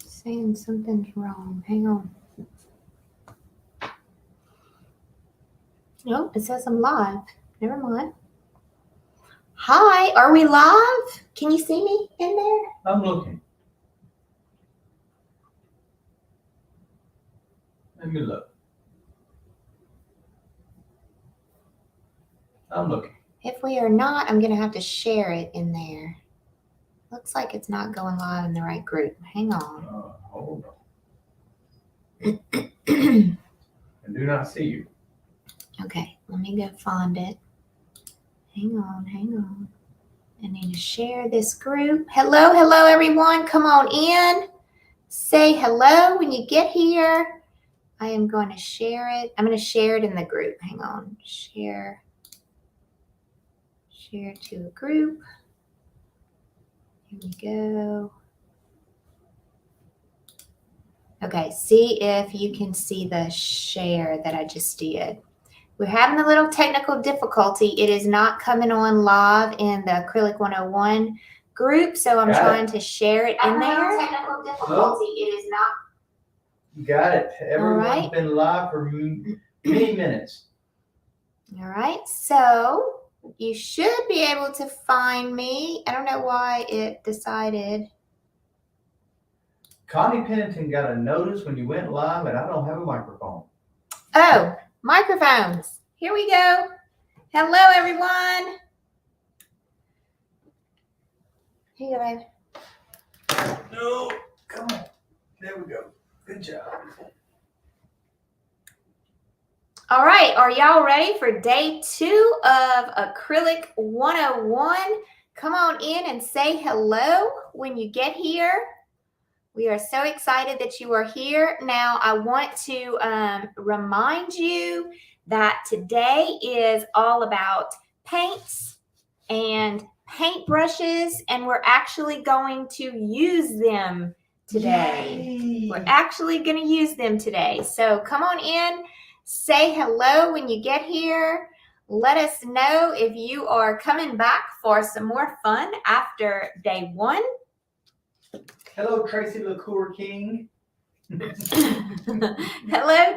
Saying something's wrong. Hang on. Nope, it says I'm live. Never mind. Hi, are we live? Can you see me in there? I'm looking. Let me look. I'm looking. If we are not, I'm going to have to share it in there. Looks like it's not going live in the right group. Hang on. Hold on. I do not see you. Okay, let me go find it. Hang on. I need to share this group. Hello, everyone. Come on in. Say hello when you get here. I am going to share it. I'm going to share it in the group. Hang on. Share to a group. Here we go. Okay, see if you can see the share that I just did. We're having a little technical difficulty. It is not coming on live in the Acrylic 101 group, so I'm trying to share it in there. Technical difficulty. It is not. You got it. Everyone's been live for many minutes. All right, so you should be able to find me. I don't know why it decided. Connie Pennington got a notice when you went live, and I don't have a microphone. Oh, microphones. Here we go. Hello, everyone. Here you go, babe. No, come on. There we go. Good job. All right, are y'all ready for day 2 of Acrylic 101? Come on in and say hello when you get here. We are so excited that you are here. Now, I want to remind you that today is all about paints and paintbrushes, and we're actually going to use them today. Yay. We're actually going to use them today. So come on in, say hello when you get here. Let us know if you are coming back for some more fun after day 1. Hello, Tracy LaCour King. Hello,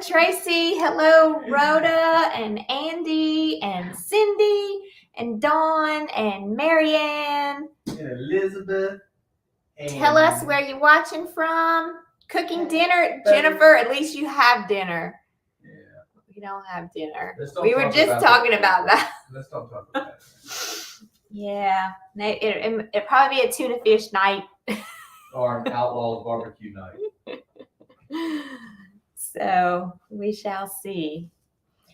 Tracy. Hello, Rhoda and Andy and Cindy and Dawn and Marianne. And Elizabeth. And tell us where you're watching from. Cooking dinner. Jennifer, at least you have dinner. Yeah. We don't have dinner. We were just talking about that. Let's don't talk about that. Yeah. It'd probably be a tuna fish night. Or an Outlaws barbecue night. So we shall see.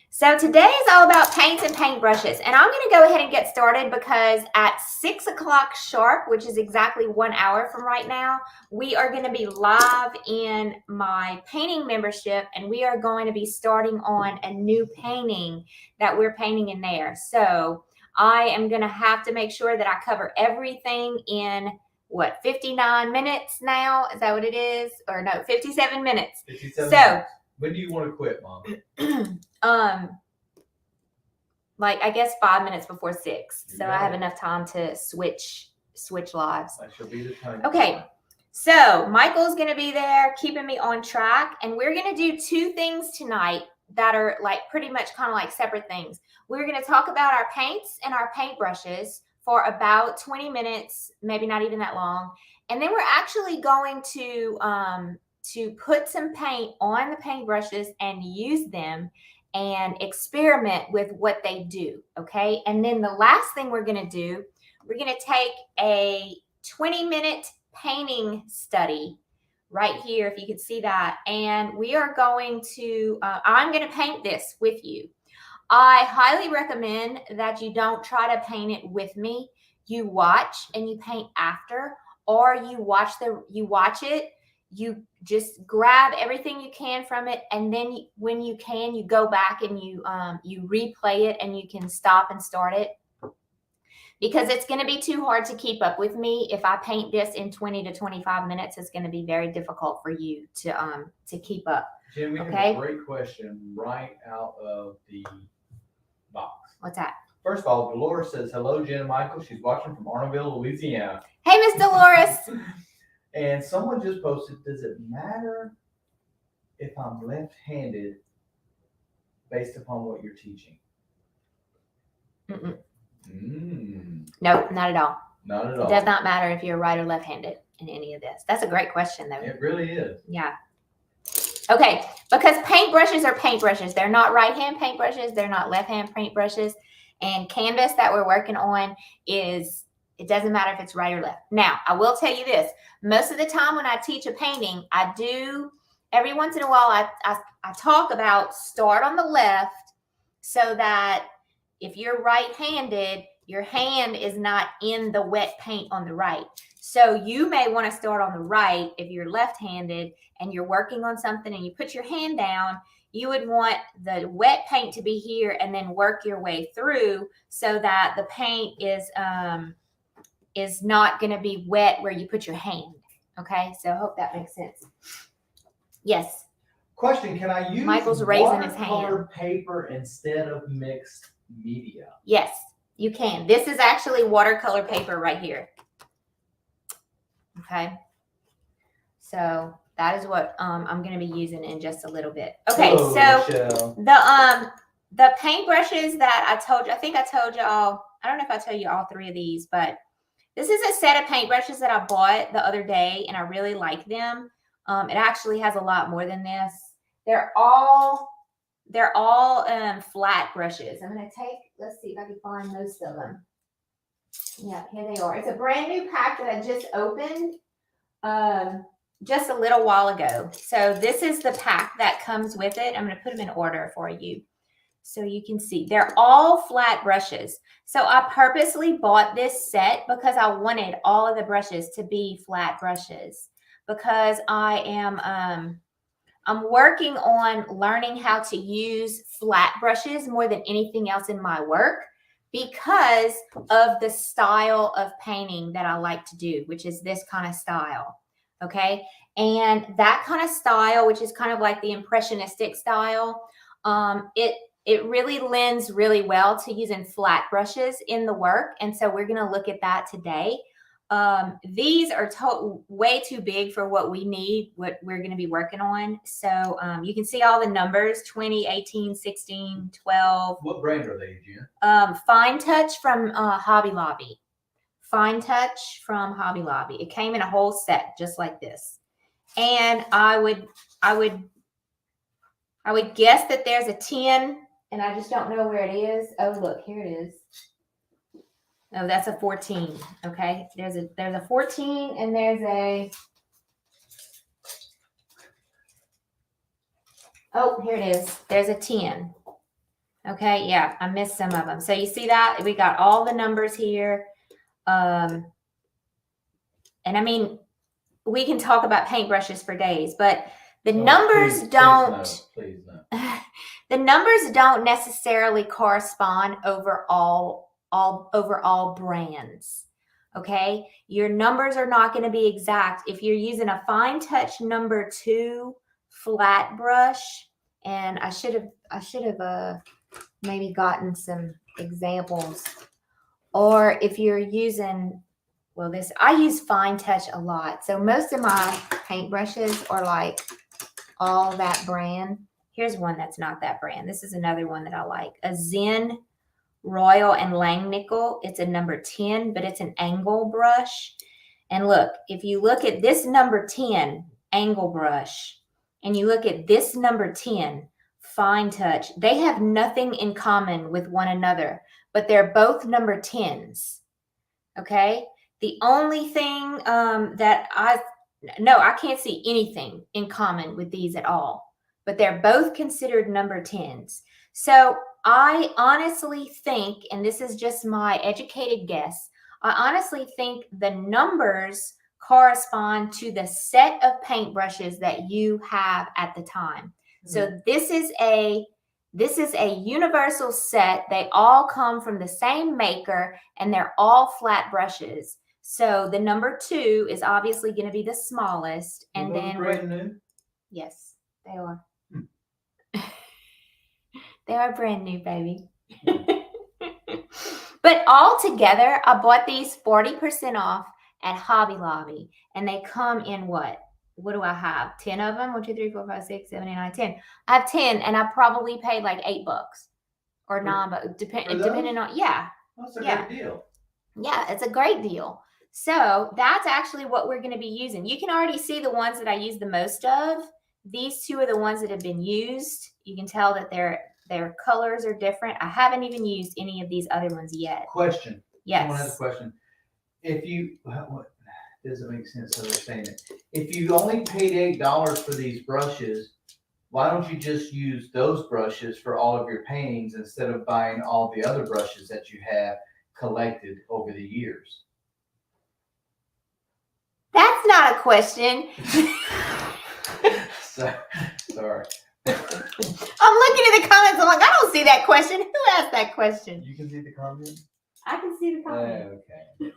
So today is all about paints and paintbrushes, and I'm going to go ahead and get started because at 6 o'clock sharp, which is exactly 1 hour from right now, we are going to be live in my painting membership, and we are going to be starting on a new painting that we're painting in there. So I am going to have to make sure that I cover everything in 59 minutes now? Is that what it is? Or no, 57 minutes. 57 so minutes. When do you want to quit, Mom? Like I guess 5 minutes before 6. So Yeah. I have enough time to switch lives. That should be the time. Okay. So Michael's going to be there keeping me on track, and we're going to do 2 things tonight that are like pretty much kind of like separate things. We're going to talk about our paints and our paintbrushes for about 20 minutes, maybe not even that long. And then we're actually going to put some paint on the paintbrushes and use them and experiment with what they do, okay? And then the last thing we're going to do, we're going to take a 20-minute painting study right here, if you can see that. And we are going to, I'm going to paint this with you. I highly recommend that you don't try to paint it with me. You watch and you paint after, or you watch it. You just grab everything you can from it, and then when you can, you go back and you replay it, and you can stop and start it, because it's going to be too hard to keep up with me. If I paint this in 20 to 25 minutes, it's going to be very difficult for you to keep up. Jim, we have a great question right out of the box. What's that? first of all, Dolores says, hello, Jen and Michael. She's watching from Arnoldville, Louisiana. Hey, Miss Dolores. And someone just posted, does it matter if I'm left-handed based upon what you're teaching? Nope, not at all. Not at all. It does not matter if you're right or left-handed in any of this. That's a great question, though. It really is. Yeah. Okay, because paintbrushes are paintbrushes. They're not right-hand paintbrushes. They're not left-hand paintbrushes. And canvas that we're working on is, it doesn't matter if it's right or left. Now, I will tell you this. Most of the time when I teach a painting, I do, every once in a while, I talk about start on the left so that if you're right-handed, your hand is not in the wet paint on the right. So you may want to start on the right if you're left-handed and you're working on something and you put your hand down. You would want the wet paint to be here and then work your way through so that the paint is not going to be wet where you put your hand. Okay, so I hope that makes sense. Yes. Question, can I use Michael's raising his hand. watercolor paper instead of mixed media? Yes, you can. This is actually watercolor paper right here. Okay, so that is what I'm going to be using in just a little bit. Okay, Whoa, so Michelle. the paintbrushes that I told you, I think I told y'all, I don't know if I tell you all three of these, but this is a set of paintbrushes that I bought the other day, and I really like them. It actually has a lot more than this. They're all flat brushes. I'm going to take, let's see if I can find most of them. Yeah, here they are. It's a brand new pack that I just opened just a little while ago. So this is the pack that comes with it. I'm going to put them in order for you so you can see. They're all flat brushes. So I purposely bought this set because I wanted all of the brushes to be flat brushes because I am I'm working on learning how to use flat brushes more than anything else in my work because of the style of painting that I like to do, which is this kind of style. Okay. And that kind of style, which is kind of like the impressionistic style, it really lends really well to using flat brushes in the work. And so we're going to look at that today. These are way too big for what we need, what we're going to be working on. So you can see all the numbers, 20, 18, 16, 12. What brand are they, Jen? Fine Touch from Hobby Lobby. Fine Touch from Hobby Lobby. It came in a whole set just like this. And I would guess that there's a 10, and I just don't know where it is. Oh, look, here it is. Oh, that's a 14. Okay. There's a 14 and there's a, oh, here it is. There's a 10. Okay. Yeah. I missed some of them. So you see that we got all the numbers here. And I mean, we can talk about paintbrushes for days, but the numbers Please no. The numbers don't necessarily correspond over all brands. Okay, your numbers are not going to be exact. If you're using a Fine Touch number 2 flat brush, and I should have maybe gotten some examples, or if you're using, well, I use Fine Touch a lot, so most of my paintbrushes are like all that brand. Here's one that's not that brand. This is another one that I like, a Zen Royal and Langnickel. It's a number 10, but it's an angle brush. And look, if you look at this number 10 angle brush and you look at this number 10 Fine Touch, they have nothing in common with one another, but they're both number 10s. Okay. The only thing I can't see anything in common with these at all, but they're both considered number 10s. So I honestly think, and this is just my educated guess, I honestly think the numbers correspond to the set of paintbrushes that you have at the time. Mm-hmm. So this is a universal set. They all come from the same maker and they're all flat brushes. So the number 2 is obviously going to be the smallest. And then brand new? Yes, they are. They are brand new, baby. But all together, I bought these 40% off at Hobby Lobby, and they come in what? What do I have? 10 of them? 1, 2, 3, 4, 5, 6, 7, 8, 9, 10. I have 10, and I probably paid like $8 or $9, depending on, yeah. That's a Yeah. great deal. Yeah, it's a great deal. So that's actually what we're going to be using. You can already see the ones that I use the most of. These two are the ones that have been used. You can tell that their colors are different. I haven't even used any of these other ones yet. Question. Yes. Someone has a question. If you, what doesn't make sense understanding it. If you only paid $8 for these brushes, why don't you just use those brushes for all of your paintings instead of buying all the other brushes that you have collected over the years? That's not a question. Sorry. I'm looking at the comments. I'm like, I don't see that question. Who asked that question? You can see the comment? I can see the comment. Okay.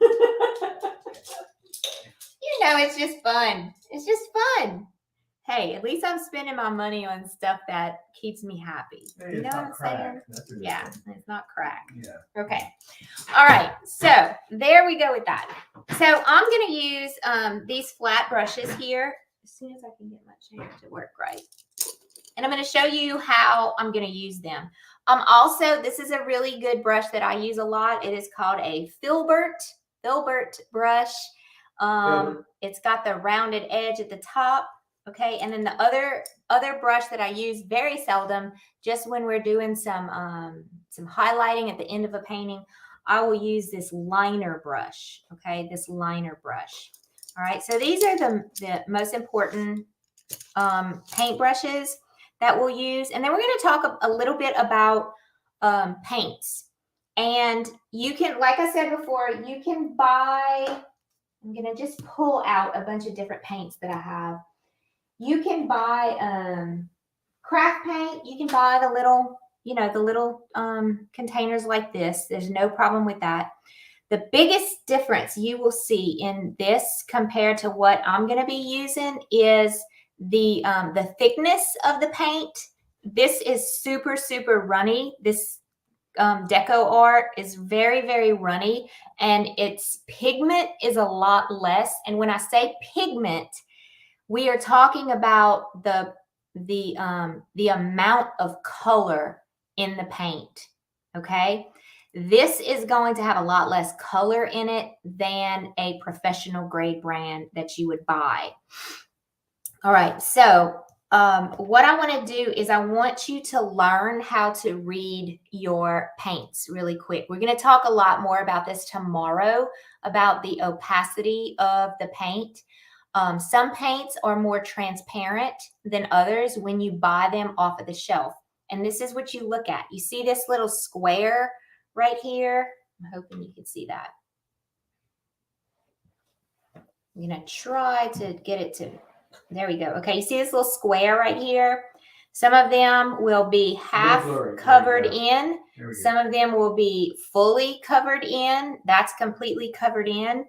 You know, it's just fun. It's just fun. Hey, at least I'm spending my money on stuff that keeps me happy. Hey, You know it's what not I'm crack. saying? That's a good Yeah, thing. it's not crack. Yeah. Okay. All right. So there we go with that. So I'm going to use these flat brushes here as soon as I can get my chair to work right. And I'm going to show you how I'm going to use them. Also, this is a really good brush that I use a lot. It is called a filbert brush. It's got the rounded edge at the top. Okay, and then the other brush that I use very seldom, just when we're doing some highlighting at the end of a painting, I will use this liner brush. Okay, this liner brush. All right, so these are the most important paint brushes that we'll use, and then we're going to talk a little bit about paints. And you can, like I said before, you can buy. I'm going to just pull out a bunch of different paints that I have. You can buy craft paint. You can buy the little, containers like this. There's no problem with that. The biggest difference you will see in this compared to what I'm going to be using is the thickness of the paint. This is super, super runny. This deco art is very, very runny, and its pigment is a lot less. And when I say pigment, we are talking about the amount of color in the paint. Okay, this is going to have a lot less color in it than a professional grade brand that you would buy. All right, so what I want to do is I want you to learn how to read your paints really quick. We're going to talk a lot more about this tomorrow, about the opacity of the paint. Some paints are more transparent than others when you buy them off of the shelf. And this is what you look at. You see this little square right here? I'm hoping you can see that. I'm going to try to get it to, there we go. Okay, you see this little square right here? Some of them will be half covered in. Some of them will be fully covered in. That's completely covered in.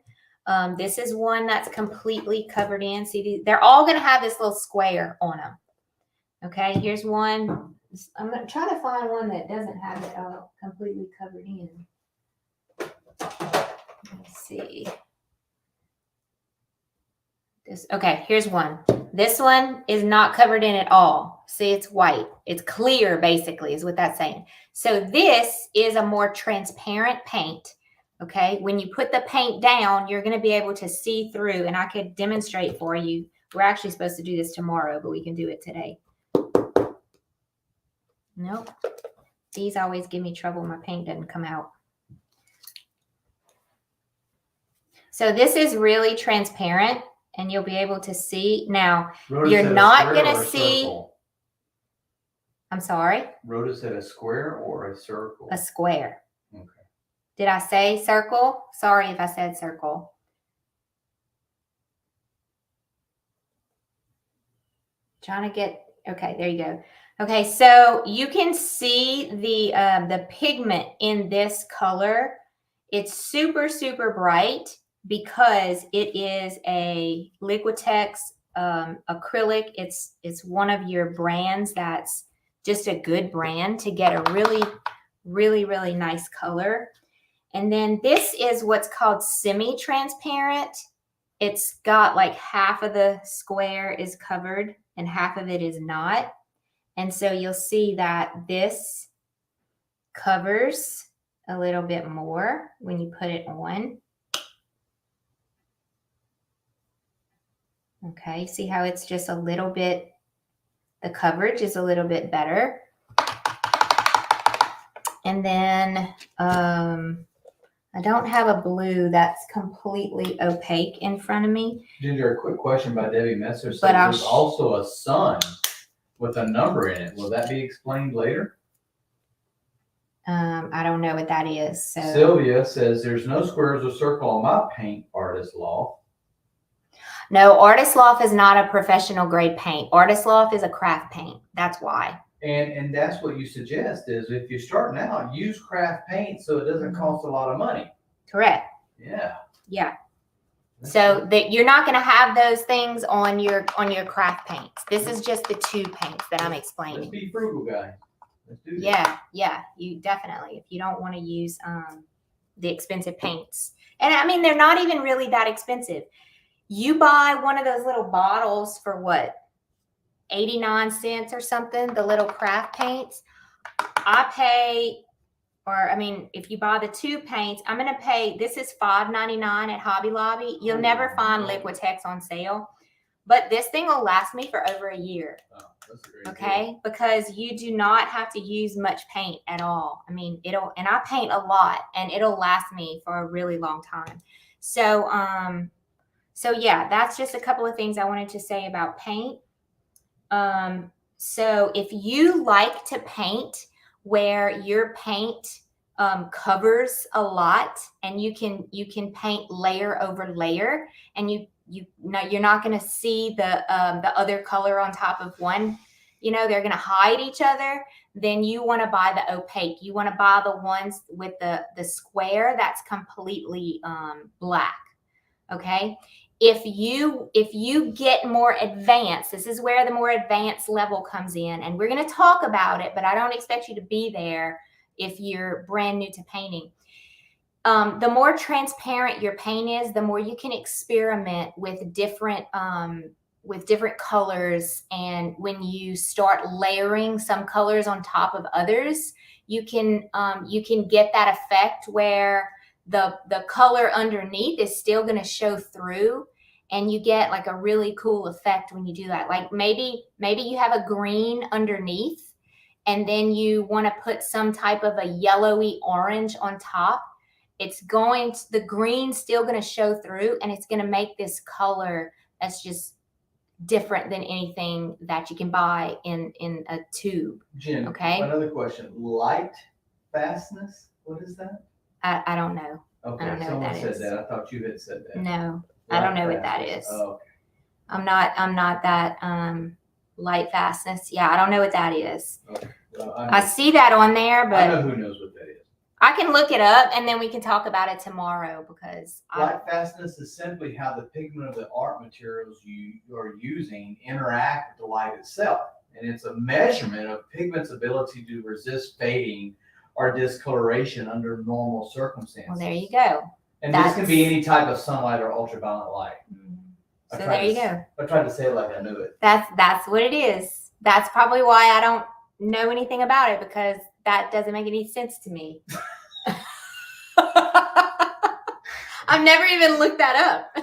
This is one that's completely covered in. See, they're all going to have this little square on them. Okay, here's one. I'm going to try to find one that doesn't have it all completely covered in. Let's see. Okay, here's one. This one is not covered in at all. See, it's white. It's clear, basically, is what that's saying. So this is a more transparent paint. Okay, when you put the paint down, you're going to be able to see through, and I could demonstrate for you. We're actually supposed to do this tomorrow, but we can do it today. Nope. These always give me trouble. My paint doesn't come out. So this is really transparent, and you'll be able to see. Now, you're not going to see. I'm sorry? Rhoda said a square or a circle? A square. Okay. Did I say circle? Sorry if I said circle. Trying to get, okay, there you go. Okay, so you can see the pigment in this color. It's super, super bright because it is a Liquitex acrylic. It's one of your brands that's just a good brand to get a really, really, really nice color. And then this is what's called semi-transparent. It's got like half of the square is covered and half of it is not. And so you'll see that this covers a little bit more when you put it on. Okay, see how it's just a little bit, the coverage is a little bit better. And then I don't have a blue that's completely opaque in front of me. Ginger, a quick question by Debbie Messer. So But there's also a sun with a number in it. Will that be explained later? I don't know what that is. So Sylvia says there's no squares or circle on my paint artist loft. No, Artist Loft is not a professional grade paint. Artist Loft is a craft paint. That's why. And that's what you suggest is if you're starting out, use craft paint so it doesn't cost a lot of money. Correct. Yeah. Yeah. So that you're not going to have those things on your craft paints. This is just the two paints that I'm explaining. Let's be frugal, guys. Let's do this. Yeah. You definitely, if you don't want to use the expensive paints. And I mean, they're not even really that expensive. You buy one of those little bottles for what, 89 cents or something, the little craft paints. I pay, or I mean, if you buy the two paints, I'm going to pay, this is $5.99 at Hobby Lobby. You'll never find Liquitex on sale, but this thing will last me for over a year. Oh, that's a great okay deal. Because you do not have to use much paint at all. I mean, and I paint a lot and it'll last me for a really long time. So yeah, that's just a couple of things I wanted to say about paint. So if you like to paint where your paint covers a lot and you can paint layer over layer and you're not going to see the other color on top of one, they're going to hide each other, then you want to buy the opaque. You want to buy the ones with the square that's completely black. Okay. If you get more advanced, this is where the more advanced level comes in, and we're going to talk about it, but I don't expect you to be there if you're brand new to painting. The more transparent your paint is, the more you can experiment with different colors. And when you start layering some colors on top of others, you can get that effect where the color underneath is still going to show through, and you get like a really cool effect when you do that. Like maybe you have a green underneath and then you want to put some type of a yellowy orange on top. The green's still going to show through, and it's going to make this color that's just different than anything that you can buy in a tube. Jen, okay. Another question. Light fastness? What is that? I don't know. Okay, I don't know someone what that said is. that. I thought you had said that. No, I don't know what that is. Oh, okay. I'm not that light fastness. Yeah, I don't know what that is. Okay. Well, I see that on there, I but know who knows what that is. I can look it up and then we can talk about it tomorrow because light fastness is simply how the pigment of the art materials you are using interact with the light itself. And it's a measurement of pigment's ability to resist fading or discoloration under normal circumstances. Well, there you go. And this can be any type of sunlight or ultraviolet light. So there you go. I tried to say it like I knew it. That's what it is. That's probably why I don't know anything about it, because that doesn't make any sense to me. I've never even looked that up.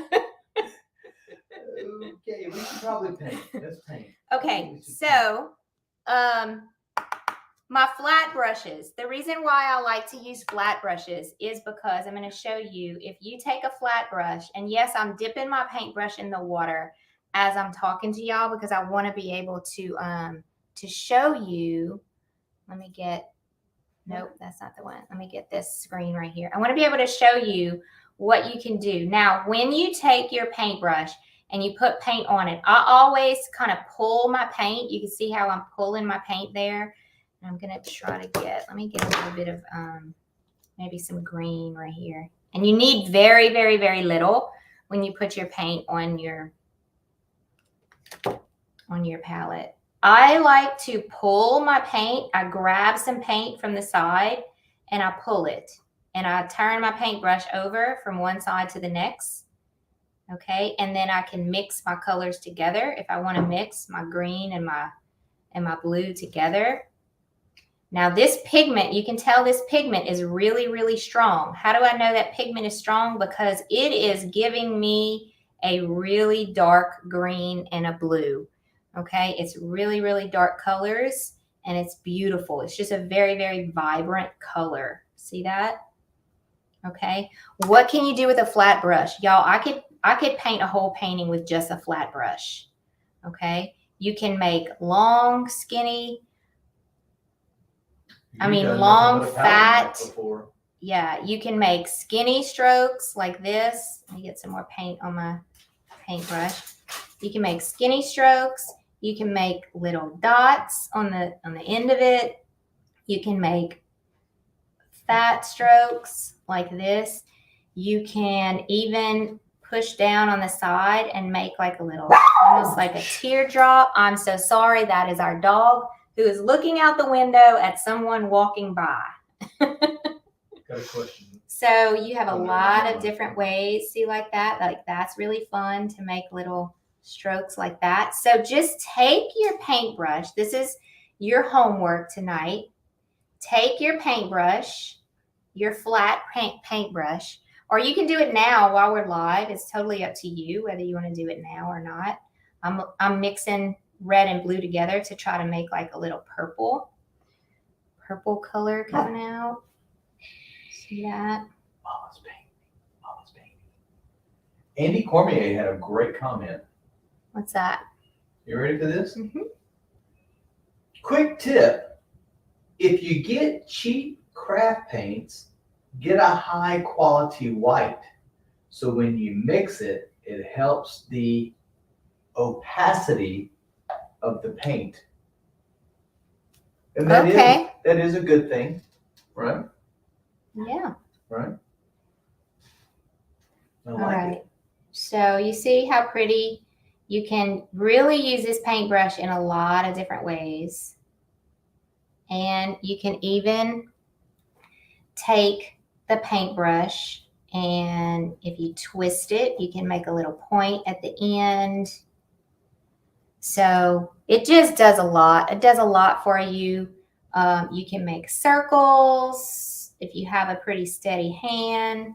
Okay, we should probably paint. Let's paint. Okay, so my flat brushes. The reason why I like to use flat brushes is because I'm going to show you, if you take a flat brush, and yes, I'm dipping my paintbrush in the water as I'm talking to y'all because I want to be able to show you. Let me get, nope, that's not the one. Let me get this screen right here. I want to be able to show you what you can do. Now, when you take your paintbrush and you put paint on it, I always kind of pull my paint. You can see how I'm pulling my paint there. And I'm going to try to let me get a little bit of maybe some green right here. And you need very, very, very little when you put your paint on your palette. I like to pull my paint. I grab some paint from the side and I pull it. and I turn my paintbrush over from one side to the next. Okay, and then I can mix my colors together if I want to mix my green and my blue together. Now this pigment, you can tell this pigment is really, really strong. How do I know that pigment is strong? Because it is giving me a really dark green and a blue. Okay, it's really, really dark colors and it's beautiful. It's just a very, very vibrant color. See that? Okay, what can you do with a flat brush? Y'all, I could paint a whole painting with just a flat brush. Okay, you can make long, skinny, long, fat. Yeah, you can make skinny strokes like this. Let me get some more paint on my paintbrush. You can make skinny strokes. You can make little dots on the end of it. You can make fat strokes like this. You can even push down on the side and make like a little, almost like a teardrop. I'm so sorry. That is our dog who is looking out the window at someone walking by. Got a question. So you have a lot of different ways. See, like that? Like that's really fun to make little strokes like that. So just take your paintbrush. This is your homework tonight. Take your paintbrush, your flat paintbrush, or you can do it now while we're live. It's totally up to you whether you want to do it now or not. I'm mixing red and blue together to try to make like a little purple color coming out. See that? Mama's painting. Andy Cormier had a great comment. What's that? You ready for this? Mm-hmm. Quick tip. If you get cheap craft paints, get a high quality white. So when you mix it, it helps the opacity of the paint. And that is a good thing, right? Yeah. Right? I All like right. it. So you see how pretty you can really use this paintbrush in a lot of different ways. And you can even take the paintbrush and if you twist it, you can make a little point at the end. So it just does a lot. It does a lot for you. You can make circles if you have a pretty steady hand.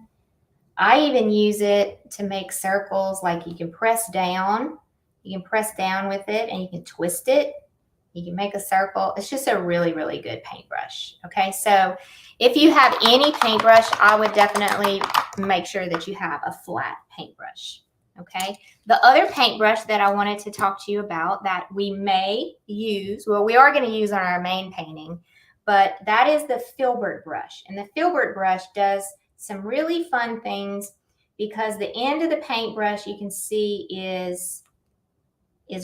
I even use it to make circles, like you can press down. You can press down with it and you can twist it. You can make a circle. It's just a really, really good paintbrush. Okay, so if you have any paintbrush, I would definitely make sure that you have a flat paintbrush. Okay, the other paintbrush that I wanted to talk to you about that we may use, well, we are going to use on our main painting, but that is the filbert brush. And the filbert brush does some really fun things because the end of the paintbrush you can see is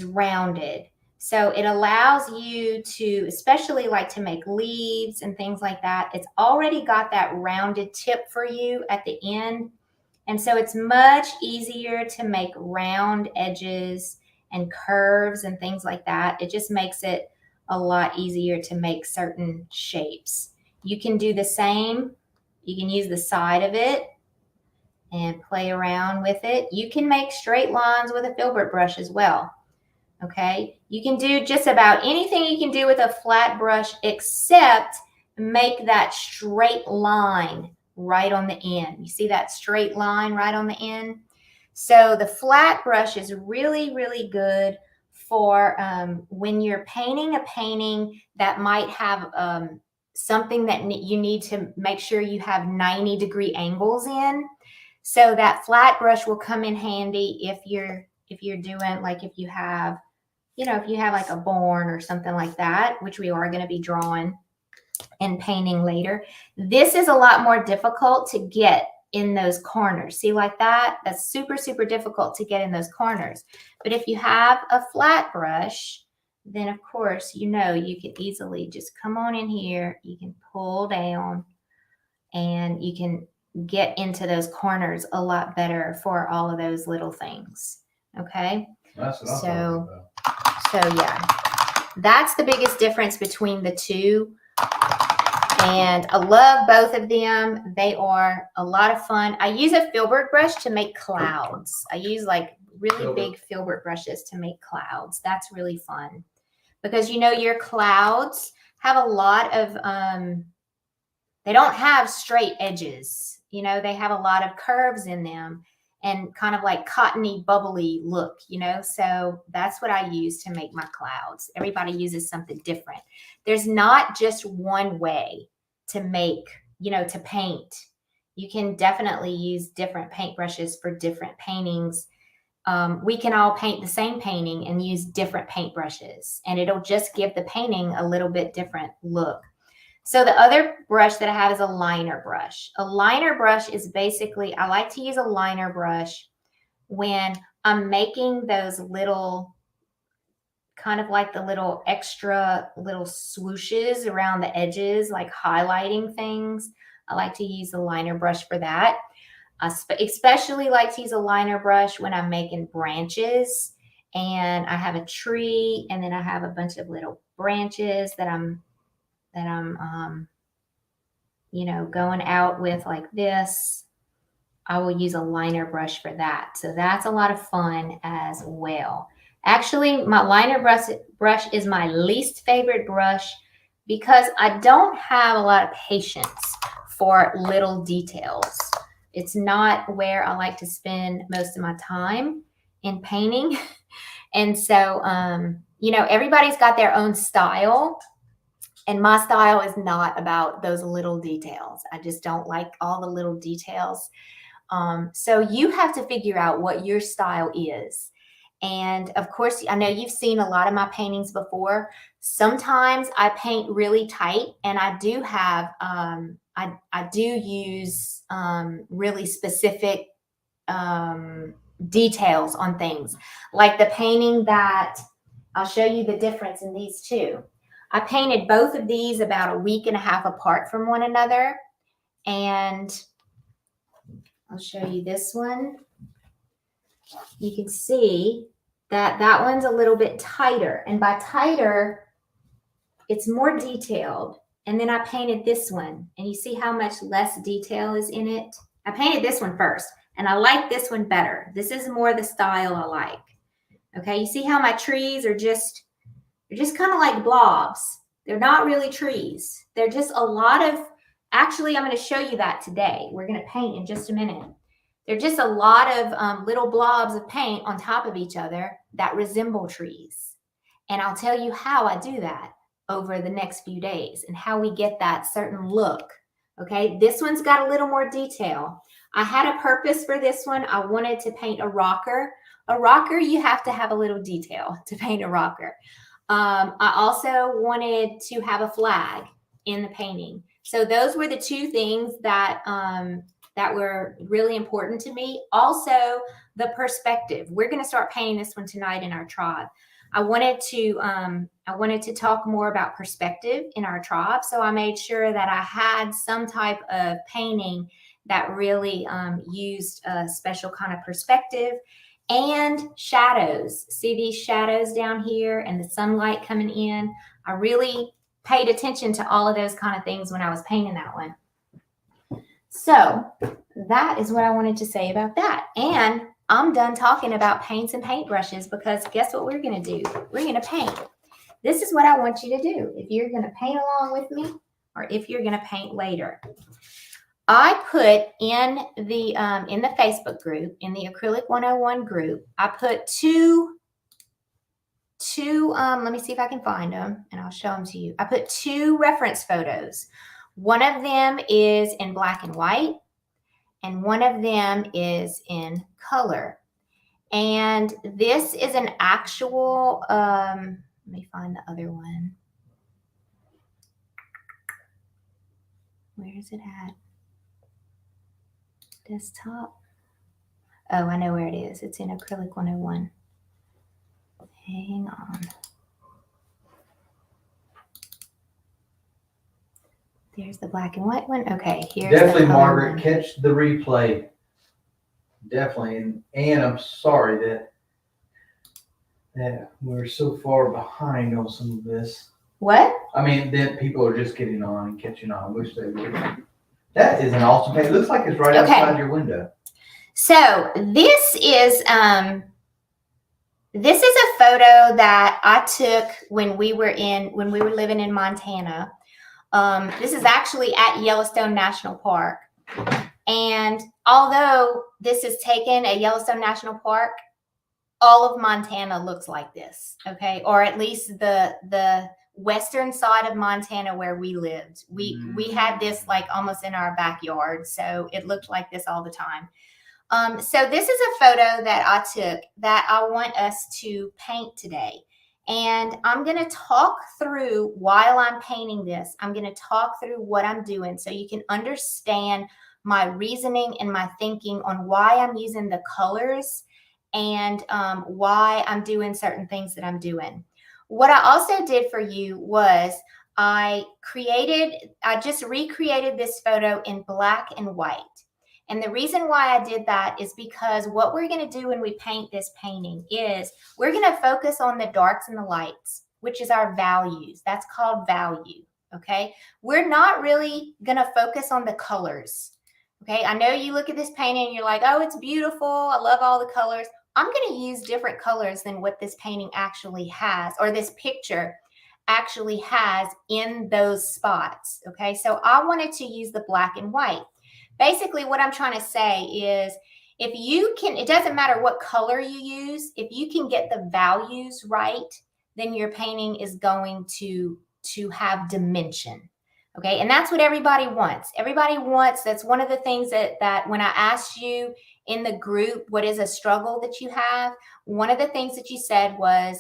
rounded. So it allows you to, especially like to make leaves and things like that, it's already got that rounded tip for you at the end. And so it's much easier to make round edges and curves and things like that. It just makes it a lot easier to make certain shapes. You can do the same. You can use the side of it and play around with it. You can make straight lines with a filbert brush as well. Okay, you can do just about anything you can do with a flat brush except make that straight line right on the end. You see that straight line right on the end? So the flat brush is really, really good for when you're painting a painting that might have something that you need to make sure you have 90-degree angles in. So that flat brush will come in handy if you're doing, like, if you have, you know, if you have like a born or something like that, which we are going to be drawing and painting later. This is a lot more difficult to get in those corners. See, like that? That's super, super difficult to get in those corners. But if you have a flat brush, then of course, you know, you can easily just come on in here. You can pull down and you can get into those corners a lot better for all of those little things. Okay? That's what I'm talking about. So yeah, that's the biggest difference between the two. And I love both of them. They are a lot of fun. I use a filbert brush to make clouds. I use like really big filbert brushes to make clouds. That's really fun because you know your clouds have a lot of they don't have straight edges. You know, they have a lot of curves in them and kind of like cottony, bubbly look, you know. So that's what I use to make my clouds. Everybody uses something different. There's not just one way to make, you know, to paint. You can definitely use different paintbrushes for different paintings. We can all paint the same painting and use different paintbrushes, and it'll just give the painting a little bit different look. So the other brush that I have is a liner brush. A liner brush is basically, I like to use a liner brush when I'm making those little, kind of like the little extra little swooshes around the edges, like highlighting things. I like to use the liner brush for that. I especially like to use a liner brush when I'm making branches and I have a tree and then I have a bunch of little branches that I'm you know, going out with like this. I will use a liner brush for that. So that's a lot of fun as well. Actually, my liner brush is my least favorite brush because I don't have a lot of patience for little details. It's not where I like to spend most of my time in painting. And so, you know, everybody's got their own style. And my style is not about those little details. I just don't like all the little details. So you have to figure out what your style is. And of course, I know you've seen a lot of my paintings before. Sometimes I paint really tight, and I do have, I do use really specific details on things. Like the painting that, I'll show you the difference in these two. I painted both of these about a week and a half apart from one another. And I'll show you this one. You can see that that one's a little bit tighter. And by tighter, it's more detailed. And then I painted this one. And you see how much less detail is in it? I painted this one first. And I like this one better. This is more the style I like. Okay, you see how my trees are just, they're just kind of like blobs. They're not really trees. They're just a lot of, actually, I'm going to show you that today. We're going to paint in just a minute. They're just a lot of little blobs of paint on top of each other that resemble trees. And I'll tell you how I do that over the next few days and how we get that certain look. Okay, this one's got a little more detail. I had a purpose for this one. I wanted to paint a rocker. A rocker, you have to have a little detail to paint a rocker. I also wanted to have a flag in the painting. So those were the two things that that were really important to me. Also, the perspective. We're going to start painting this one tonight in our tribe. I wanted to talk more about perspective in our tribe. So I made sure that I had some type of painting that really used a special kind of perspective. And shadows. See these shadows down here and the sunlight coming in? I really paid attention to all of those kind of things when I was painting that one. So that is what I wanted to say about that. And I'm done talking about paints and paintbrushes because guess what we're going to do? We're going to paint. This is what I want you to do if you're going to paint along with me or if you're going to paint later. I put in the Facebook group, in the Acrylic 101 group, I put two, let me see if I can find them and I'll show them to you. I put two reference photos. One of them is in black and white and one of them is in color. And this is an actual, let me find the other one. Where is it at? Desktop. Oh, I know where it is. It's in Acrylic 101. Hang on. There's the black and white one. Okay, here's definitely, the Margaret, one. catch the replay. Definitely, and I'm sorry that we're so far behind on some of this. What? I mean, then people are just getting on and catching on. I wish they would. That is an awesome paint. It looks like it's right Okay. outside your window. So this is a photo that I took when we were living in Montana. This is actually at Yellowstone National Park. And although this is taken at Yellowstone National Park, all of Montana looks like this, okay? Or at least the western side of Montana where we lived. We had this like almost in our backyard, so it looked like this all the time. So this is a photo that I took that I want us to paint today. And I'm going to talk through while I'm painting this. I'm going to talk through what I'm doing so you can understand my reasoning and my thinking on why I'm using the colors and why I'm doing certain things that I'm doing. What I also did for you was I just recreated this photo in black and white. And the reason why I did that is because what we're going to do when we paint this painting is we're going to focus on the darks and the lights, which is our values. That's called value, okay? We're not really going to focus on the colors, okay? I know you look at this painting and you're like, oh, it's beautiful. I love all the colors. I'm going to use different colors than what this painting actually has, or this picture actually has in those spots, okay? So I wanted to use the black and white. Basically, what I'm trying to say is if you can, it doesn't matter what color you use, if you can get the values right, then your painting is going to have dimension. Okay, and that's what everybody wants. Everybody wants, that's one of the things that when I asked you in the group, what is a struggle that you have? One of the things that you said was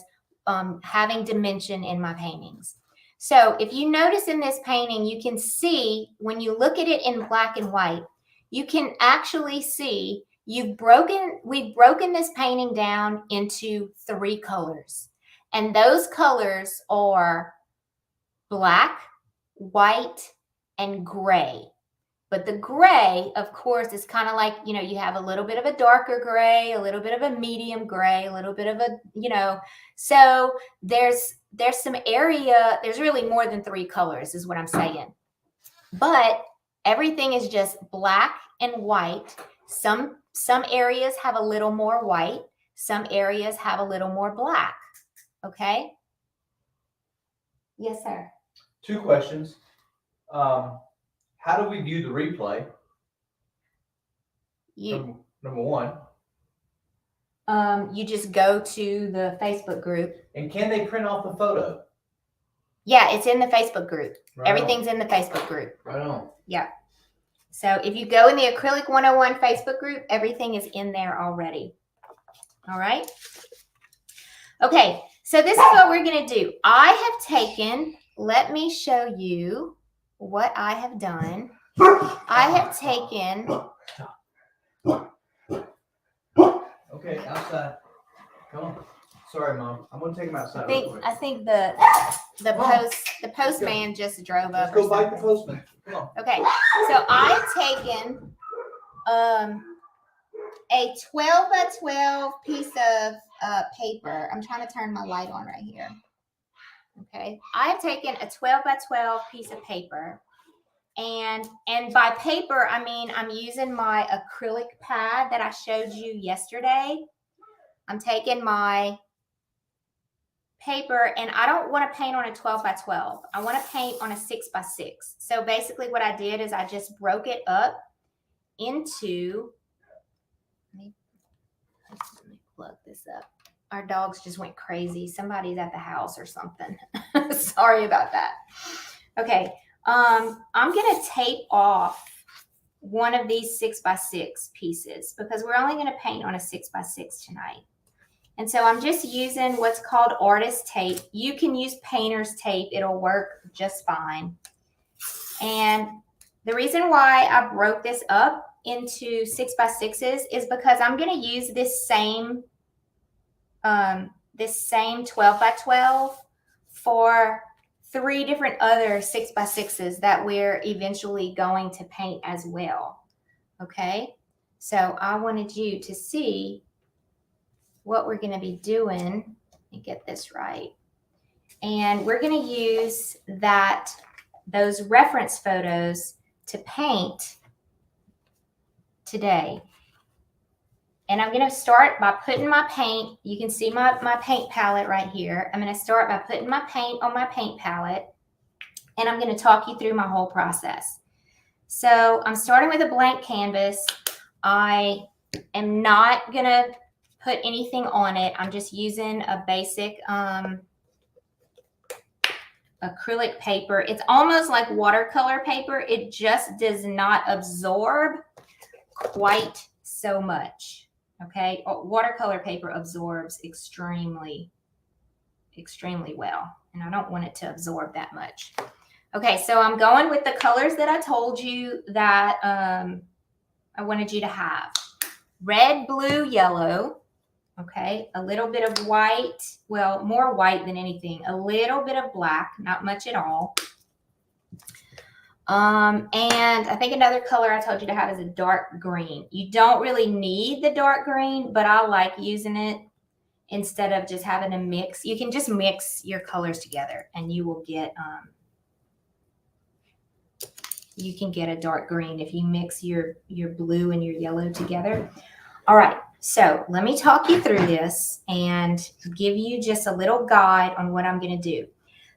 having dimension in my paintings. So if you notice in this painting, you can see when you look at it in black and white, you can actually see we've broken this painting down into 3 colors. And those colors are black, white, and gray. But the gray, of course, is kind of like, you have a little bit of a darker gray, a little bit of a medium gray, a little bit of a, so there's some area, there's really more than 3 colors is what I'm saying. But everything is just black and white. Some areas have a little more white. Some areas have a little more black. Okay? Yes, sir. 2 questions. How do we view the replay? Number 1. You just go to the Facebook group. And can they print off the photo? Yeah, it's in the Facebook group. Right Everything's in the Facebook group. Right on. Yeah. So if you go in the Acrylic 101 Facebook group, everything is in there already. All right. Okay, so this is what we're going to do. Let me show you what I have done. I have taken. Okay, outside. Come on. Sorry, Mom. I'm gonna take him outside. I think the postman just drove up. Let's go bite the postman. Come on. Okay, so I've taken a 12 by 12 piece of paper. I'm trying to turn my light on right here. Okay, I've taken a 12 by 12 piece of paper. And by paper, I mean, I'm using my acrylic pad that I showed you yesterday. I'm taking my paper and I don't want to paint on a 12 by 12. I want to paint on a 6 by 6. So basically what I did is I just broke it up into, let me plug this up. Our dogs just went crazy. Somebody's at the house or something. Sorry about that. Okay. I'm going to tape off one of these 6 by 6 pieces because we're only going to paint on a 6 by 6 tonight. And so I'm just using what's called artist tape. You can use painter's tape. It'll work just fine. And the reason why I broke this up into 6 by 6s is because I'm going to use this same 12 by 12 for 3 different other 6 by 6s that we're eventually going to paint as well. Okay, so I wanted you to see what we're going to be doing. Let me get this right. And we're going to use those reference photos to paint today. And I'm going to start by putting my paint. You can see my paint palette right here. I'm going to start by putting my paint on my paint palette. And I'm going to talk you through my whole process. So I'm starting with a blank canvas. I am not going to put anything on it. I'm just using a basic acrylic paper. It's almost like watercolor paper. It just does not absorb quite so much. Okay, watercolor paper absorbs extremely well, and I don't want it to absorb that much. Okay, so I'm going with the colors that I told you that I wanted you to have. Red, blue, yellow. Okay, a little bit of white, well, more white than anything, a little bit of black, not much at all. And I think another color I told you to have is a dark green. You don't really need the dark green, but I like using it instead of just having a mix. You can just mix your colors together and you will get, you can get a dark green if you mix your blue and your yellow together. All right. So let me talk you through this and give you just a little guide on what I'm going to do.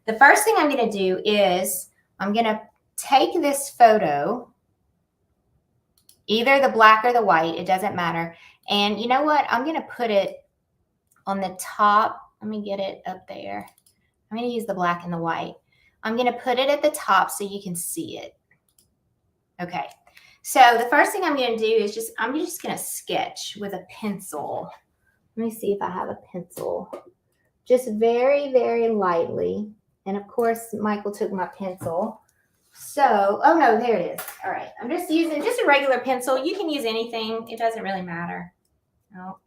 The first thing I'm going to do is I'm going to take this photo, either the black or the white, it doesn't matter. And you know what? I'm going to put it on the top. Let me get it up there. I'm going to use the black and the white. I'm going to put it at the top so you can see it. Okay. So the first thing I'm going to do is I'm just going to sketch with a pencil. Let me see if I have a pencil. Just very, very lightly. And of course, Michael took my pencil. So, oh no, there it is. All right. I'm just using just a regular pencil. You can use anything. It doesn't really matter. Oh,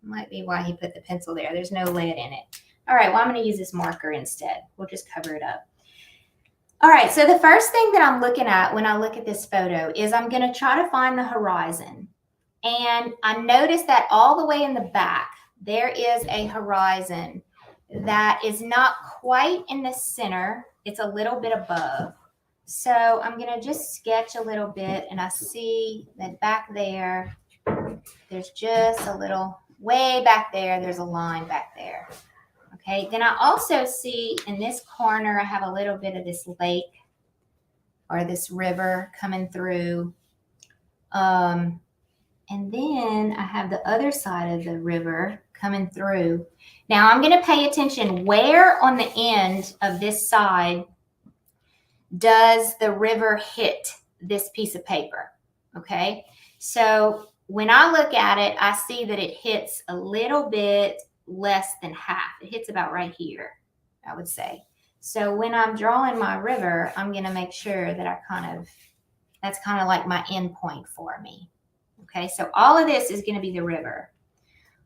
might be why he put the pencil there. There's no lead in it. All right. Well, I'm going to use this marker instead. We'll just cover it up. All right, so the first thing that I'm looking at when I look at this photo is I'm going to try to find the horizon. And I noticed that all the way in the back, there is a horizon that is not quite in the center. It's a little bit above. So I'm going to just sketch a little bit, and I see that back there, there's just a little, way back there, there's a line back there. Okay, then I also see in this corner, I have a little bit of this lake or this river coming through. And then I have the other side of the river coming through. Now I'm going to pay attention where on the end of this side does the river hit this piece of paper. Okay, so when I look at it, I see that it hits a little bit less than half. It hits about right here, I would say. So when I'm drawing my river, I'm going to make sure that that's kind of like my end point for me. Okay, so all of this is going to be the river.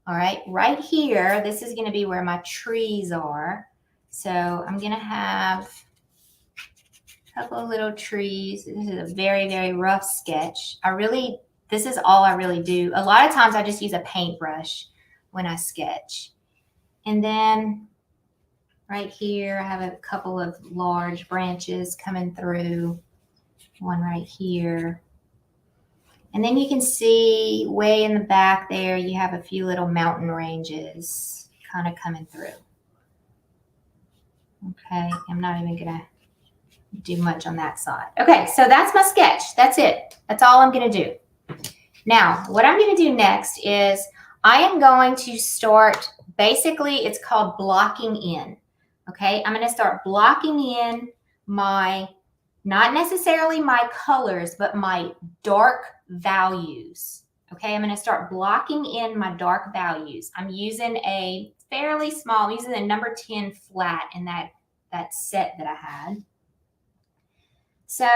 All right, right here, this is going to be where my trees are. So I'm going to have a couple of little trees. This is a very, very rough sketch. This is all I really do. A lot of times I just use a paintbrush when I sketch. And then right here, I have a couple of large branches coming through, one right here. And then you can see way in the back there, you have a few little mountain ranges kind of coming through. Okay, I'm not even gonna do much on that side. Okay, so that's my sketch. That's it. That's all I'm gonna do. Now, what I'm gonna do next is I am going to start, basically it's called blocking in. Okay, I'm going to start blocking in my, not necessarily my colors, but my dark values. Okay, I'm going to start blocking in my dark values. I'm using a fairly small, I'm using the number 10 flat in that set that I had. So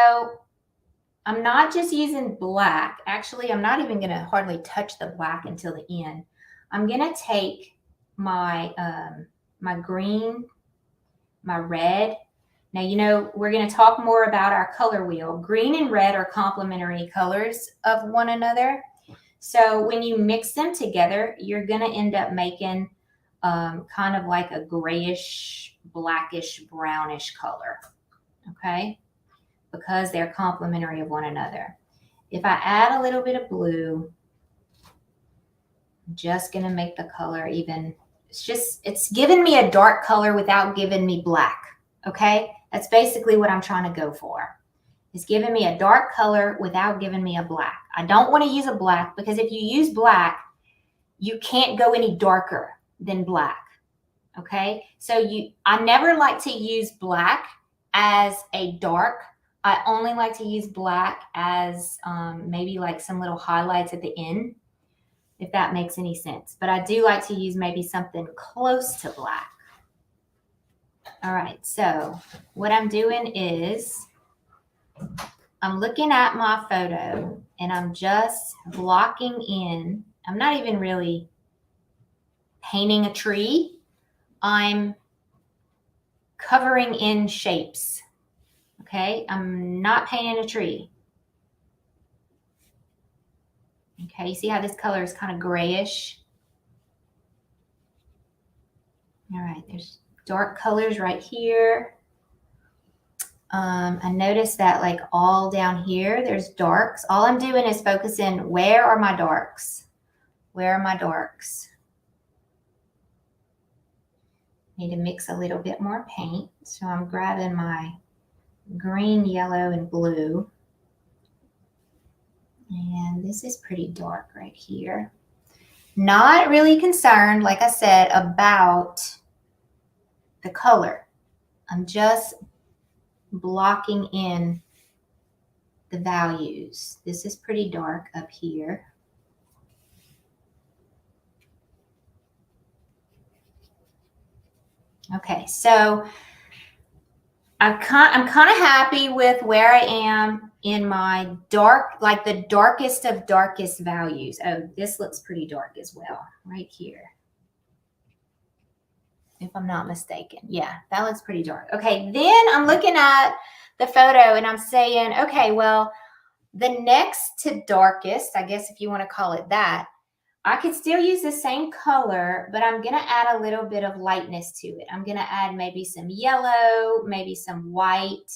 I'm not just using black. Actually, I'm not even going to hardly touch the black until the end. I'm going to take my my green, my red. Now, you know, we're going to talk more about our color wheel. Green and red are complementary colors of one another. So when you mix them together, you're going to end up making kind of like a grayish, blackish, brownish color, okay? Because they're complementary of one another. If I add a little bit of blue, I'm just gonna make the color even, it's giving me a dark color without giving me black, okay? That's basically what I'm trying to go for. It's giving me a dark color without giving me a black. I don't want to use a black because if you use black, you can't go any darker than black, okay? So I never like to use black as a dark. I only like to use black as maybe like some little highlights at the end, if that makes any sense. But I do like to use maybe something close to black. All right, so what I'm doing is I'm looking at my photo and I'm just blocking in. I'm not even really painting a tree. I'm covering in shapes. Okay, I'm not painting a tree. Okay, you see how this color is kind of grayish? All right, there's dark colors right here. I noticed that like all down here, there's darks. All I'm doing is focusing, where are my darks? Where are my darks? Need to mix a little bit more paint. So I'm grabbing my green, yellow, and blue. And this is pretty dark right here. Not really concerned, like I said, about the color. I'm just blocking in the values. This is pretty dark up here. Okay, so I'm kind of happy with where I am in my dark, like the darkest of darkest values. Oh, this looks pretty dark as well, right here. If I'm not mistaken. Yeah, that looks pretty dark. Okay, then I'm looking at the photo and I'm saying, okay, well, the next to darkest, I guess if you want to call it that, I could still use the same color, but I'm going to add a little bit of lightness to it. I'm going to add maybe some yellow, maybe some white,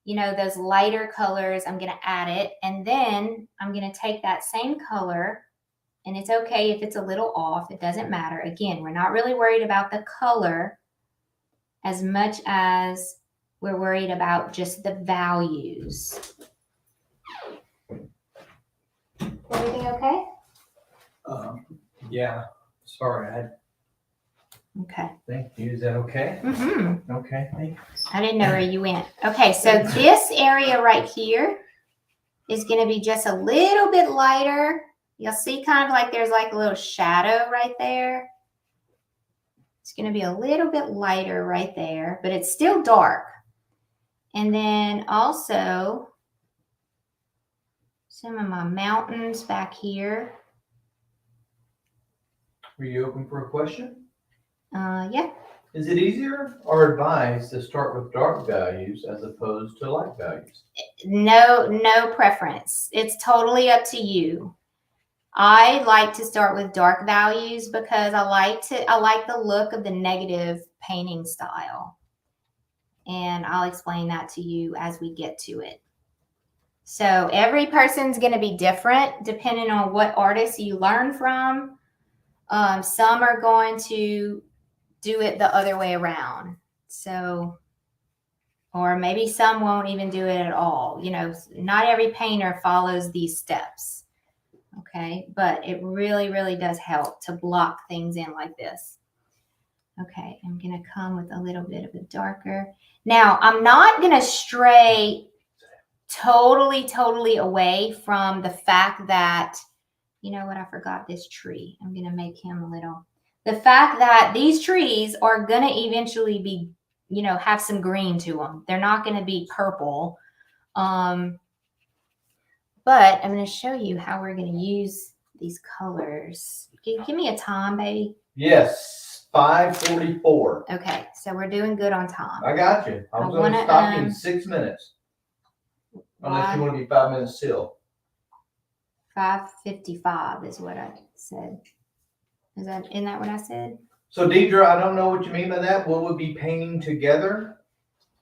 you know, those lighter colors. I'm going to add it. And then I'm going to take that same color, and it's okay if it's a little off. It doesn't matter. Again, we're not really worried about the color as much as we're worried about just the values. Everything okay? Yeah, sorry, Okay. thank you. Is that okay? Mm-hmm. Okay, thank you. I didn't know where you went. Okay, so this area right here is going to be just a little bit lighter. You'll see kind of like there's like a little shadow right there. It's going to be a little bit lighter right there, but it's still dark. And then also some of my mountains back here. Are you open for a question? Yeah. Is it easier or advised to start with dark values as opposed to light values? No preference. It's totally up to you. I like to start with dark values because I like the look of the negative painting style. And I'll explain that to you as we get to it. So every person's going to be different depending on what artist you learn from. Some are going to do it the other way around. So, or maybe some won't even do it at all. You know, not every painter follows these steps. Okay, but it really, really does help to block things in like this. Okay, I'm going to come with a little bit of a darker. Now, I'm not going to stray totally away from the fact that, you know what, I forgot this tree. I'm going to make him a little. The fact that these trees are going to eventually be, you know, have some green to them. They're not going to be purple. But I'm going to show you how we're going to use these colors. Can you give me a time, baby? Yes, 5:44. Okay, so we're doing good on time. I got you. I'm going to stop you in 6 minutes. Unless you want to be 5 minutes still. 5:55 is what I said. Isn't that what I said? So Deidre, I don't know what you mean by that. What would be painting together?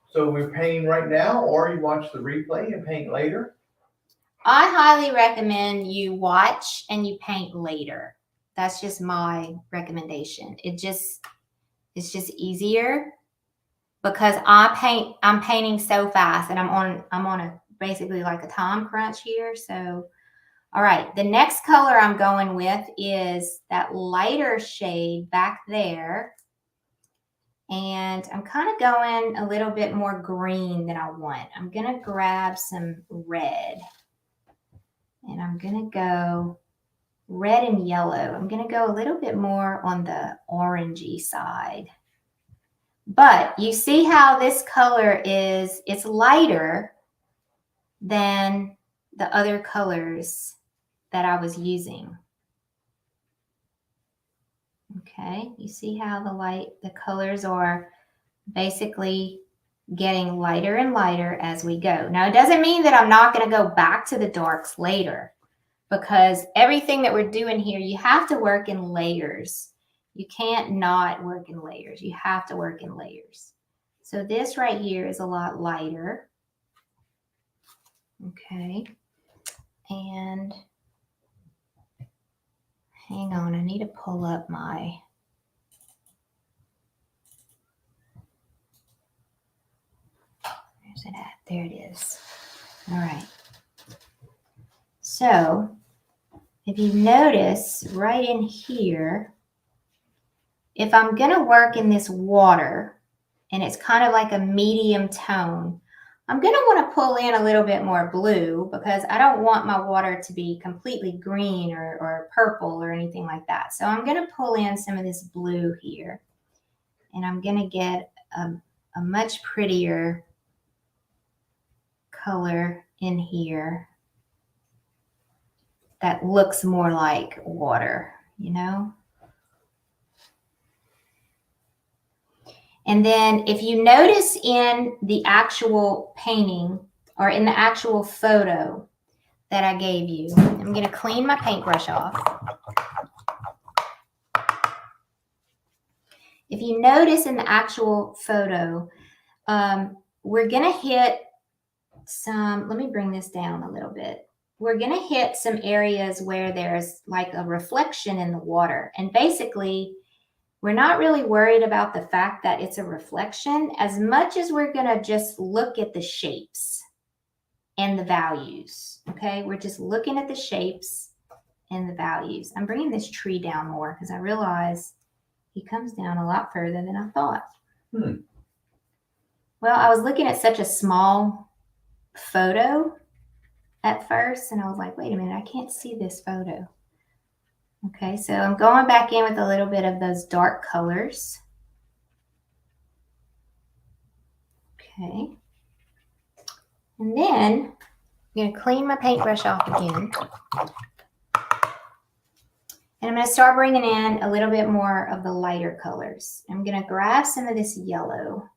So we're painting right now, or you watch the replay and paint later? I highly recommend you watch and you paint later. That's just my recommendation. It's just easier because I'm painting so fast and I'm on a basically like a time crunch here. So all right, the next color I'm going with is that lighter shade back there. And I'm kind of going a little bit more green than I want. I'm gonna grab some red. And I'm gonna go red and yellow. I'm gonna go a little bit more on the orangey side. But you see how this color it's lighter than the other colors that I was using. Okay, you see how the colors are basically getting lighter and lighter as we go. Now, it doesn't mean that I'm not going to go back to the darks later, because everything that we're doing here, you have to work in layers. You can't not work in layers. You have to work in layers. So this right here is a lot lighter. Okay. And hang on, I need to pull up my... Where's it at? There it is. All right. So if you notice right in here, if I'm going to work in this water and it's kind of like a medium tone, I'm going to want to pull in a little bit more blue because I don't want my water to be completely green or purple or anything like that. So I'm going to pull in some of this blue here, and I'm going to get a much prettier color in here that looks more like water, you know? And then if you notice in the actual painting or in the actual photo that I gave you, I'm going to clean my paintbrush off. If you notice in the actual photo, we're going to hit some, let me bring this down a little bit. We're going to hit some areas where there's like a reflection in the water. And basically, we're not really worried about the fact that it's a reflection as much as we're going to just look at the shapes and the values. Okay, we're just looking at the shapes and the values. I'm bringing this tree down more because I realize he comes down a lot further than I thought. Well, I was looking at such a small photo at first, and I was like, wait a minute, I can't see this photo. Okay, so I'm going back in with a little bit of those dark colors. Okay. And then I'm going to clean my paintbrush off again. And I'm going to start bringing in a little bit more of the lighter colors. I'm going to grab some of this yellow.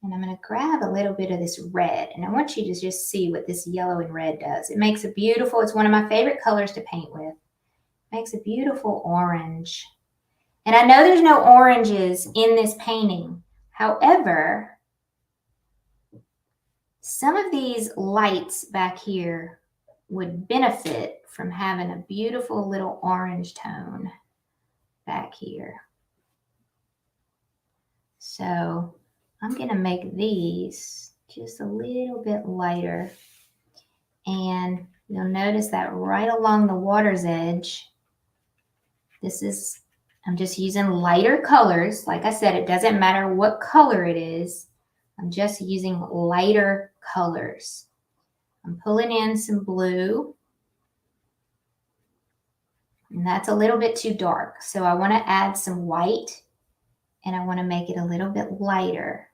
And I'm going to grab a little bit of this red. And I want you to just see what this yellow and red does. It makes a beautiful, it's one of my favorite colors to paint with. Makes a beautiful orange. And I know there's no oranges in this painting. However, some of these lights back here would benefit from having a beautiful little orange tone back here. So I'm going to make these just a little bit lighter. And you'll notice that right along the water's edge, I'm just using lighter colors. Like I said, it doesn't matter what color it is. I'm just using lighter colors. I'm pulling in some blue. And that's a little bit too dark. So I want to add some white, and I want to make it a little bit lighter.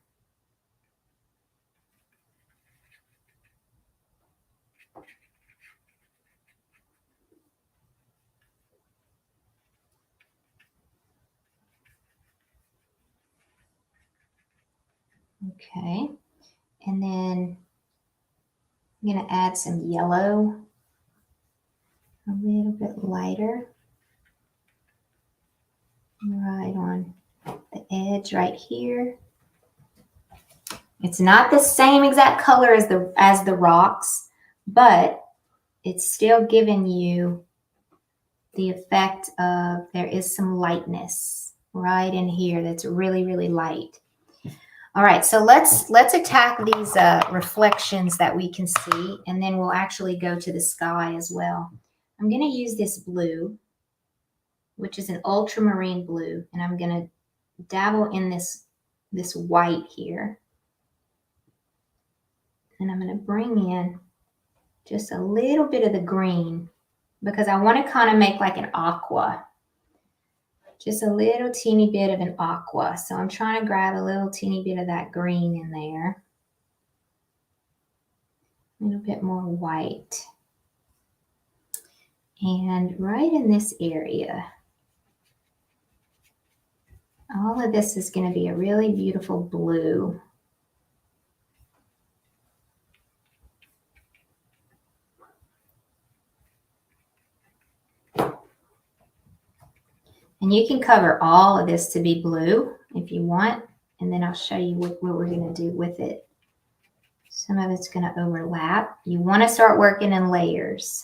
Okay, and then I'm going to add some yellow, a little bit lighter. right on the edge right here. It's not the same exact color as the rocks, but it's still giving you the effect of there is some lightness right in here that's really, really light. All right, so let's attack these reflections that we can see, and then we'll actually go to the sky as well. I'm going to use this blue, which is an ultramarine blue, and I'm going to dabble in this white here. And I'm going to bring in just a little bit of the green because I want to kind of make like an aqua. Just a little teeny bit of an aqua. So I'm trying to grab a little teeny bit of that green in there. A little bit more white. And right in this area, all of this is going to be a really beautiful blue. And you can cover all of this to be blue if you want. And then I'll show you what we're going to do with it. Some of it's going to overlap. You want to start working in layers.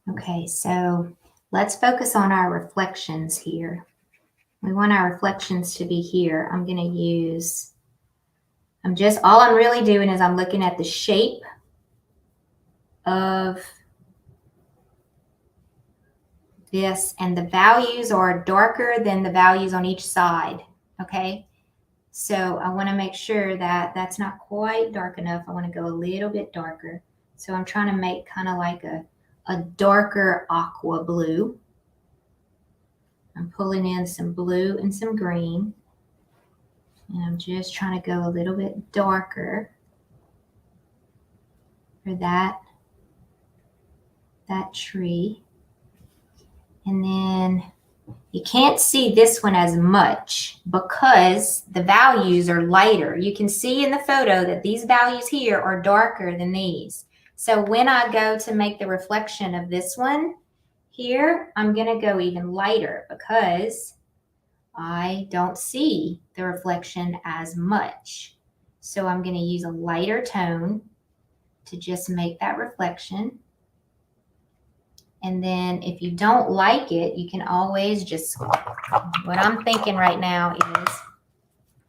Okay, so let's focus on our reflections here. We want our reflections to be here. I'm going to use, all I'm really doing is I'm looking at the shape of this, and the values are darker than the values on each side, okay? So I want to make sure that that's not quite dark enough. I want to go a little bit darker. So I'm trying to make kind of like a darker aqua blue. I'm pulling in some blue and some green. And I'm just trying to go a little bit darker for that tree. And then you can't see this one as much because the values are lighter. You can see in the photo that these values here are darker than these. So when I go to make the reflection of this one here, I'm going to go even lighter because I don't see the reflection as much. So I'm going to use a lighter tone to just make that reflection. And then if you don't like it, you can always just, what I'm thinking right now is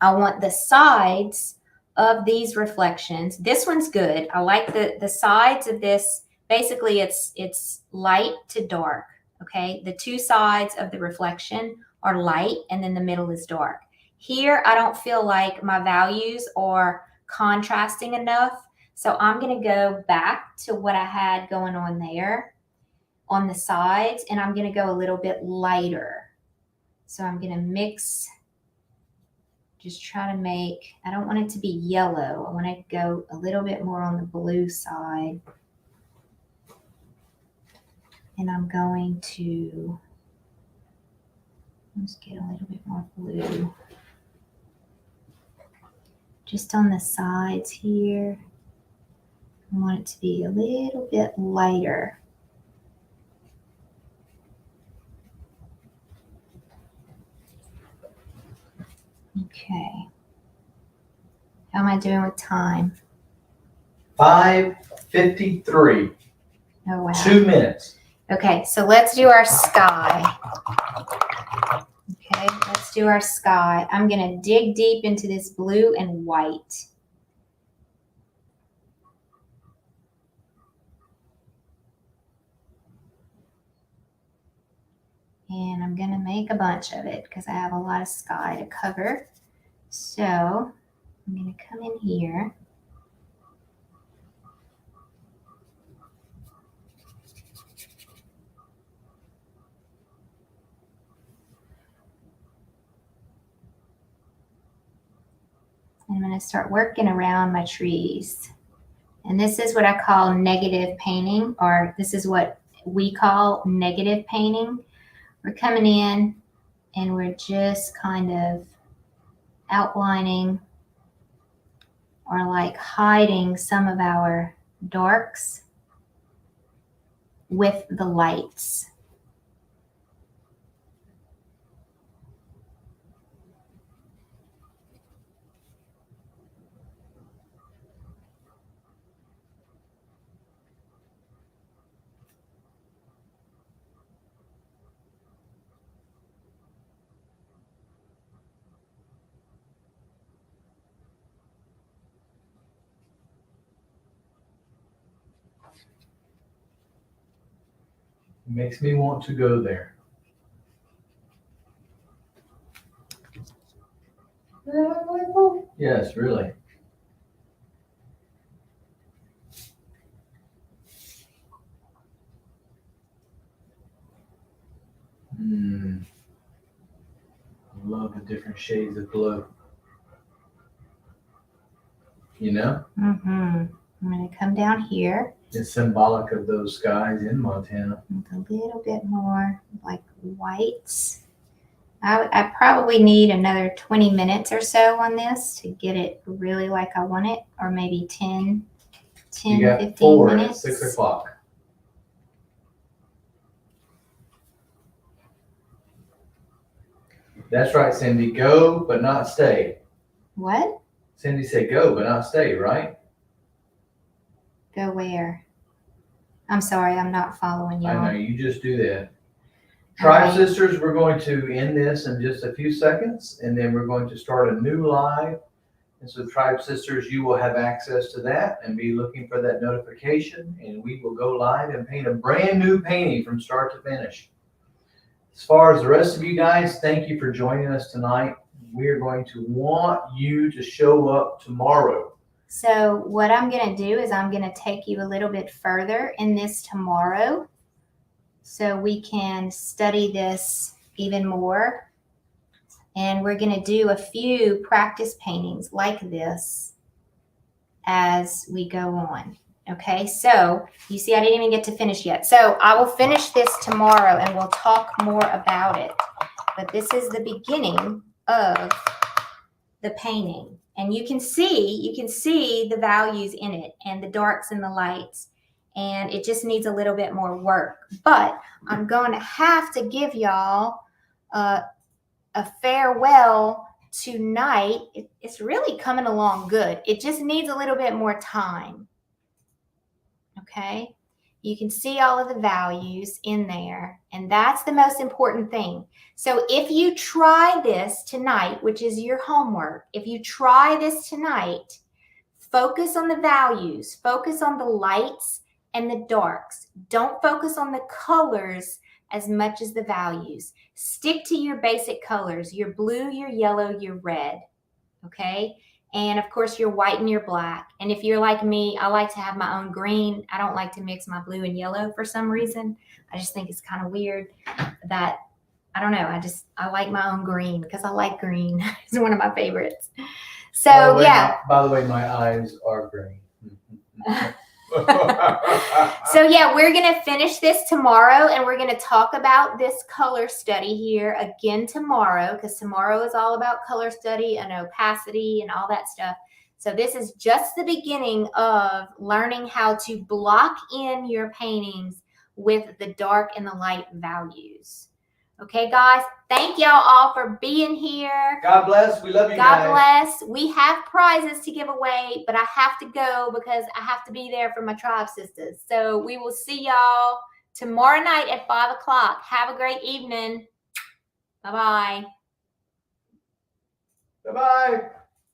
I want the sides of these reflections. This one's good. I like the sides of this. Basically, it's light to dark, okay? The two sides of the reflection are light, and then the middle is dark. Here, I don't feel like my values are contrasting enough, so I'm going to go back to what I had going on there on the sides, and I'm going to go a little bit lighter. So I'm going to mix, just try to make, I don't want it to be yellow. I want to go a little bit more on the blue side. And I'm going to just get a little bit more blue. Just on the sides here. I want it to be a little bit lighter. Okay. How am I doing with time? 5:53. Oh, wow. 2 minutes. Okay, so let's do our sky. Okay, let's do our sky. I'm going to dig deep into this blue and white. And I'm going to make a bunch of it because I have a lot of sky to cover. So I'm going to come in here. going to start working around my trees. And this is what I call negative painting, or this is what we call negative painting. We're coming in and we're just kind of outlining or like hiding some of our darks with the lights. Makes me want to go there. Yes, really. I love the different shades of blue. You know? I'm going to come down here. It's symbolic of those skies in Montana. With a little bit more like whites. I probably need another 20 minutes or so on this to get it really like I want it, or maybe 10, You got 15 4 minutes. at 6 o'clock. That's right, Cindy. Go, but not stay. What? Cindy said go, but not stay, right? Go where? I'm sorry, I'm not following y'all. I know, you just do that. Tribe Sisters, we're going to end this in just a few seconds, and then we're going to start a new live. And so Tribe Sisters, you will have access to that and be looking for that notification, and we will go live and paint a brand new painting from start to finish. As far as the rest of you guys, thank you for joining us tonight. We are going to want you to show up tomorrow. So what I'm going to do is I'm going to take you a little bit further in this tomorrow so we can study this even more. And we're going to do a few practice paintings like this as we go on. Okay, so you see I didn't even get to finish yet. So I will finish this tomorrow and we'll talk more about it. But this is the beginning of the painting. And you can see the values in it and the darks and the lights. And it just needs a little bit more work. But I'm going to have to give y'all a farewell tonight. It's really coming along good. It just needs a little bit more time. Okay, you can see all of the values in there, and that's the most important thing. So if you try this tonight, which is your homework, if you try this tonight, focus on the values, focus on the lights and the darks. Don't focus on the colors as much as the values. Stick to your basic colors, your blue, your yellow, your red, okay? And of course, your white and your black. And if you're like me, I like to have my own green. I don't like to mix my blue and yellow for some reason. I just think it's kind of weird that, I don't know, I like my own green because I like green. It's one of my favorites. So, By the way, my eyes are green. So yeah, we're going to finish this tomorrow and we're going to talk about this color study here again tomorrow, because tomorrow is all about color study and opacity and all that stuff. So this is just the beginning of learning how to block in your paintings with the dark and the light values. Okay, guys, thank y'all all for being here. God bless. We love you guys. God bless. We have prizes to give away, but I have to go because I have to be there for my Tribe Sisters. So we will see y'all tomorrow night at 5 o'clock. Have a great evening. Bye-bye. Bye-bye.